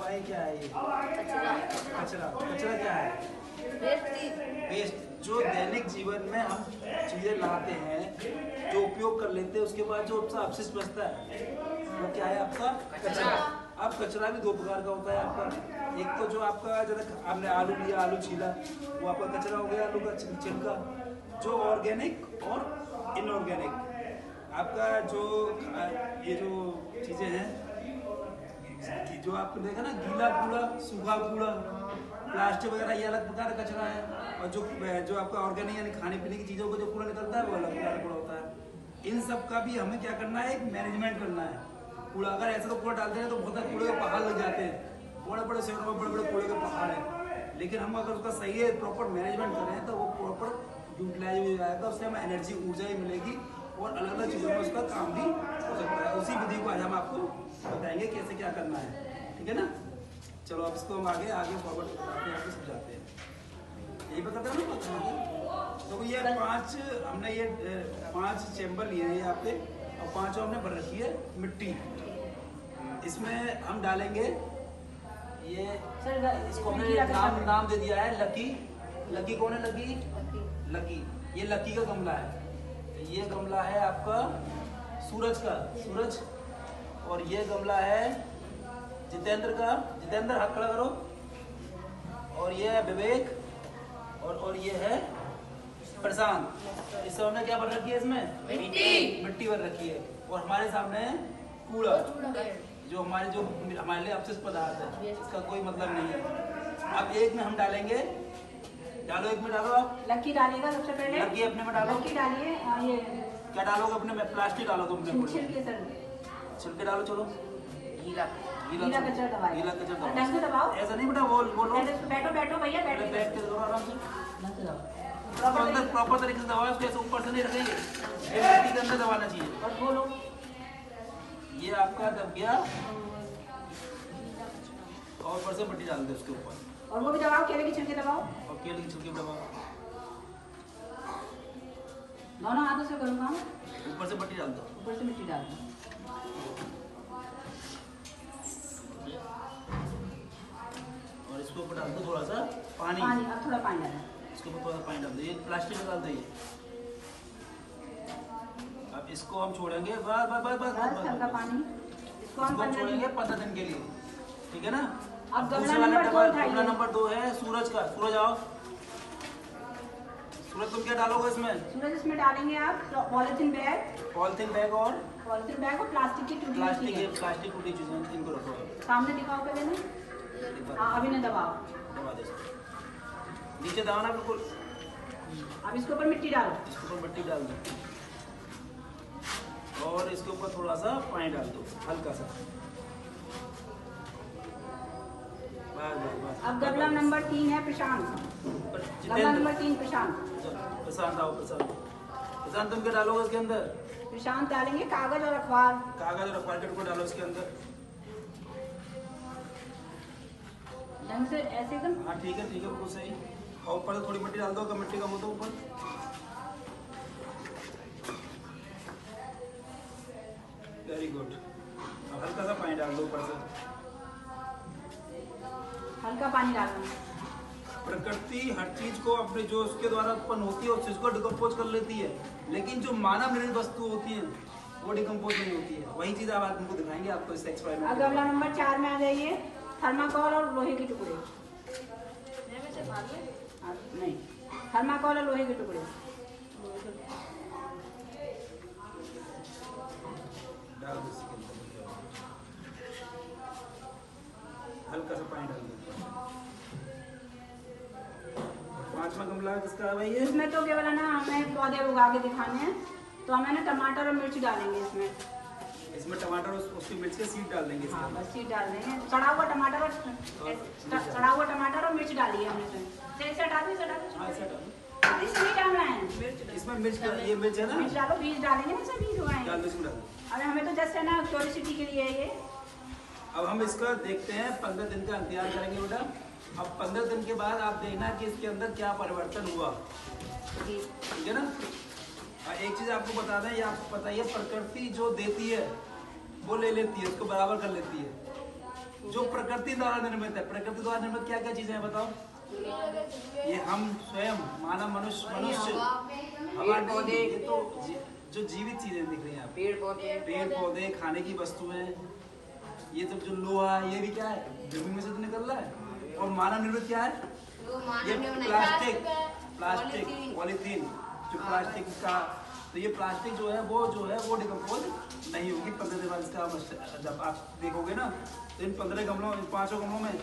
बताइए क्या है ये? कचरा। कचरा क्या है? वेस्ट। जो दैनिक जीवन में हम चीजें लाते हैं, जो उपयोग कर लेते हैं, उसके बाद जो अपशिष्ट बचता है वो क्या है? आपका कचरा। अब कचरा भी दो प्रकार का होता है आपका। एक तो जो आपका जैसे आपने आलू लिया, आलू छीला, वो आपका कचरा हो गया, आलू का छिलका। जो ऑर्गेनिक और इनऑर्गेनिक आपका जो ये जो चीजें हैं, जो आपने देखा ना, गीला कूड़ा, सूखा कूड़ा, प्लास्टिक वगैरह, ये अलग प्रकार का कचरा है। और जो आपका ऑर्गेनिक यानी खाने पीने की चीज़ों का जो कूड़ा निकलता है वो अलग प्रकार का कूड़ा होता है। इन सब का भी हमें क्या करना है? एक मैनेजमेंट करना है। कूड़ा अगर ऐसा तो कूड़ा डालते हैं तो बहुत सारे कूड़े के पहाड़ लग जाते हैं, बड़े बड़े शहरों में बड़े बड़े कूड़े के पहाड़ हैं। लेकिन हम अगर उसका सही है प्रॉपर मैनेजमेंट करें तो वो प्रॉपर यूटिलाइज हो जाएगा, उससे हमें एनर्जी, ऊर्जा ही मिलेगी और अलग अलग चीज़ों में उसका काम भी हो सकता है। उसी विधि को आज हम आपको बताएंगे कैसे क्या करना है, ठीक है ना? चलो अब इसको हम आगे फॉरवर्ड करते हैं, समझाते हैं। यही बताते हैं ना। तो ये हमने ये 5 चैम्बर लिए हैं यहाँ पे, और 5 हमने भर रखी है मिट्टी। इसमें हम डालेंगे ये, इसको हमने नाम दे दिया है लकी। लकी कौन है? लकी। ये लकी का गमला है। ये गमला है आपका सूरज का, सूरज। और ये गमला है जितेंद्र का। जितेंद्र हाथ खड़ा करो। और ये है विवेक, और ये है प्रशांत। इस हमने क्या भर रखी है? इसमें मिट्टी भर रखी है। और हमारे सामने है कूड़ा, जो हमारे लिए अपशिष्ट पदार्थ है, इसका कोई मतलब नहीं है। अब एक में हम डालेंगे, डालो, एक में डालो आप। लकी डालेगा सबसे पहले। लकी अपने में डालो। लकी डालिए। ये क्या डालोगे अपने में? प्लास्टिक डालो तुम अपने। छिलके डालो। चलो, गीला कचरा दबाओ। गीला कचरा दबाओ। ढंग से दबाओ। ऐसा नहीं बेटा, बोलो। बैठो भैया, बैठ के दबाओ आराम से। प्रॉपर तरीके से दबाओ, इसको ऊपर से नहीं रखेंगे, मिट्टी के अंदर दबाना चाहिए। और बोलो। ये आपका दब गया, और ऊपर से मिट्टी डाल दो उसके ऊपर। और वो भी दबाओ, केले की छिलके दबाओ। और केले की छिलके दबाओ। दोनों हाथों से करूँगा। ऊपर से मिट्टी डाल दो। ऊपर से मिट्टी डाल दो। और इसके ऊपर डाल दो थोड़ा सा पानी। अब थोड़ा पानी डालो। इसके ऊपर थोड़ा पानी डाल दो। ये प्लास्टिक में डाल दो। ये अब इसको हम छोड़ेंगे बस हल्का पानी। इसको हम छोड़ेंगे 15 दिन के लिए, ठीक है ना? अब गमला नंबर 2 है सूरज का। सूरज आओ। सूरज तुम क्या डालोगे इसमें? सूरज इसमें डालेंगे आप पॉलिथीन बैग और प्लास्टिक की टूटी चीजें, इनको रखो। सामने दिखाओ पहले ना। हाँ, अभी ने दबाओ। दबा दो, नीचे दबाओ ना बिल्कुल। अब इसके ऊपर मिट्टी डालो। इसके ऊपर मिट्टी डाल दो, और इसके ऊपर थोड़ा सा पानी डाल दो, हल्का सा। बस। अब गमला नंबर 3 है प्रशांत। गमला नंबर 3 प्रशांत। प्रशांत आओ। प्रशांत तुम क्या डालोगे इसके अंदर? प्रशांत डालेंगे कागज और अखबार। के टुकड़े डालो इसके अंदर। ढंग से ऐसे एकदम। हाँ ठीक है बिल्कुल सही। और ऊपर से थोड़ी मिट्टी डाल दो, अगर मिट्टी कम हो तो ऊपर। Very good. अब हल्का सा पानी डाल दो ऊपर से। हल्का पानी डालना। प्रकृति हर चीज को अपने जो उसके द्वारा उत्पन्न होती है उस चीज को डिकम्पोज कर लेती है, लेकिन जो मानव निर्मित वस्तु होती है वो डिकम्पोज नहीं होती है। वही चीज आप तुमको दिखाएंगे, आपको इस एक्सपेरिमेंट। गमला नंबर 4 में आ जाइए। थर्माकोल और लोहे के टुकड़े। नहीं, थर्माकोल और लोहे के टुकड़े। डाल दो इसके अंदर, हल्का सा पानी डाल दो। 5वां गमला किसका है भाई? इसमें तो केवल ना हमें पौधे उगा के दिखाने हैं, तो हमें ना टमाटर और मिर्च डालेंगे इसमें टमाटर और उसकी मिर्च के सीड डाल देंगे। हाँ, बस सीड डाल देंगे। सड़ा हुआ टमाटर और मिर्च डाली है हमने इसमें। इसे डालो। इसे नहीं डालना है। इसमें मिर्च, ये मिर्च है ना? मिर्च डालो, बीज डालेंगे ना, सब बीज उगाएंगे। डाल दो इसमें, डाल दो। अरे हमें तो जस्ट है ना क्यूरियोसिटी के लिए है ये। अब हम इसका देखते हैं, 15 दिन का इंतजार करेंगे बेटा। अब 15 दिन के बाद आप देखना कि इसके अंदर क्या परिवर्तन हुआ, ठीक है ना? एक चीज आपको बता दें, ये आपको पता ही है, प्रकृति जो देती है वो ले लेती है, उसको बराबर कर लेती है। जो प्रकृति द्वारा निर्मित है। प्रकृति द्वारा निर्मित क्या क्या चीजें हैं बताओ? ये हम स्वयं मानव मनुष्य हवा पौधे, ये तो जो जीवित चीजें दिख रही हैं, पेड़ पौधे, खाने की वस्तुएं, ये तो जो लोहा है ये भी क्या है, जमीन में से तो निकल रहा है। और मानव निर्मित क्या है? ये प्लास्टिक, पॉलीथीन, जो प्लास्टिक का, तो ये प्लास्टिक जो है वो डिकम्पोज नहीं होगी 15 दिन बाद। इसका जब आप देखोगे ना तो इन 15 गमलों, इन 5 गमलों में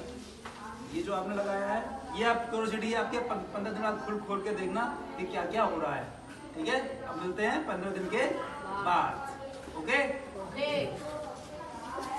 ये जो आपने लगाया है, ये आप क्यूरियोसिटी है आपके 15 दिन बाद खोल के देखना कि क्या क्या हो रहा है। ठीक है, अब मिलते हैं 15 दिन के बाद। ओके।